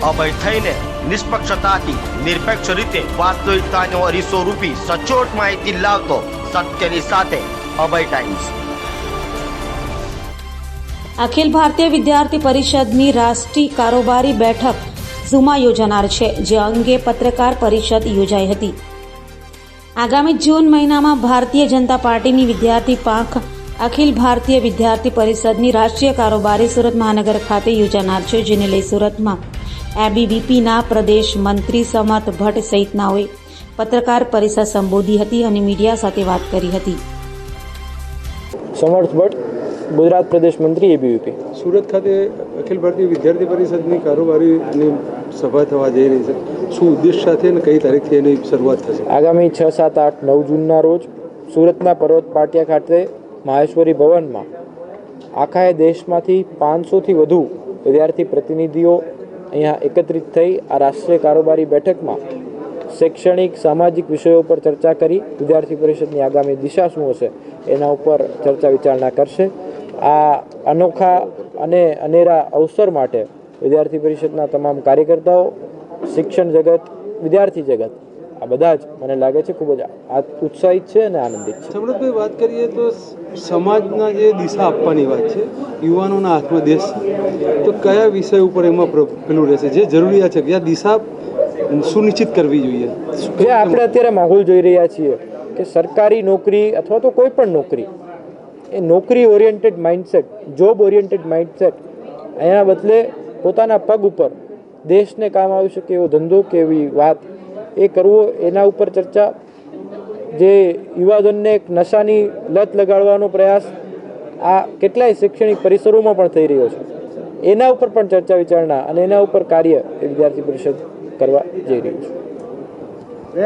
અભય થઈને નિષ્પક્ષતાથી નિરપેક્ષ રીતે વાસ્તવિકતાનો અરીસો રૂપી સચોટ માહિતી લાવતો સત્યની સાથે અભય ટાઈમ્સ। અખિલ ભારતીય વિદ્યાર્થી પરિષદની રાષ્ટ્રીય કારોબારી બેઠક ઝૂમમાં યોજાનાર છે, જે અંગે પત્રકાર પરિષદ યોજાઈ હતી। આગામી જૂન મહિનામાં ભારતીય જનતા પાર્ટીની વિદ્યાર્થી પાંખ અખિલ ભારતીય વિદ્યાર્થી પરિષદની રાષ્ટ્રીય કારોબારી સુરત મહાનગર ખાતે યોજાનાર છે, જેને લઈ સુરતમાં એબીવીપીના પ્રદેશ મંત્રી સમર્થ ભટ્ટ સહિતનાઓએ પત્રકાર પરિષદ સંબોધી હતી અને મીડિયા સાથે વાત કરી હતી। સમર્થ ભટ્ટ, ગુજરાત પ્રદેશ મંત્રી એબીવીપી। સુરત ખાતે અખિલ ભારતીય વિદ્યાર્થી પરિષદની કારોબારીની સભા થવા જઈ રહી છે, શું ઉદ્દેશ સાથે અને કઈ તારીખથી એની શરૂઆત થશે? આગામી 6, 7, 8, 9 જૂનના રોજ સુરતના પર્વત પાટિયા ખાતે મહેશ્વરી ભવનમાં આખા દેશમાંથી 500થી વધુ વિદ્યાર્થી પ્રતિનિધિઓ અહીંયા એકત્રિત થઈ આ રાષ્ટ્રીય કારોબારી બેઠકમાં શૈક્ષણિક સામાજિક વિષયો પર ચર્ચા કરી વિદ્યાર્થી પરિષદની આગામી દિશા શું હશે એના ઉપર ચર્ચા વિચારણા કરશે। આ અનોખા અને અનેરા અવસર માટે વિદ્યાર્થી પરિષદના તમામ કાર્યકર્તાઓ, શિક્ષણ જગત, વિદ્યાર્થી જગત આ બધા જ મને લાગે છે ખૂબ જ ઉત્સાહિત છે અને આનંદિત છે। સમૃદ્ધભાઈ, વાત કરીએ તો સમાજના જે દિશા આપવાની વાત છે, યુવાનોના હાથમાં દેશ છે, તો કયા વિષય ઉપર એમાં પેલું રહેશે જે જરૂરિયાત છે, કયા દિશા સુનિશ્ચિત કરવી જોઈએ? જે આપણે અત્યારે માહોલ જોઈ રહ્યા છીએ કે સરકારી નોકરી અથવા તો કોઈ પણ નોકરી એ નોકરી oriented mindset, job oriented mindset એના બદલે પોતાના પગ ઉપર દેશને કામ આવી શકે એવો ધંધો કે એવી વાત એ કરવો, એના ઉપર ચર્ચા। જે યુવાધનને એક નશાની લત લગાડવાનો પ્રયાસ આ કેટલાય શૈક્ષણિક પરિસરોમાં પણ થઈ રહ્યો છે, એના ઉપર પણ ચર્ચા વિચારણા અને એના ઉપર કાર્ય એ વિદ્યાર્થી પરિષદ કરવા જઈ રહ્યું છે।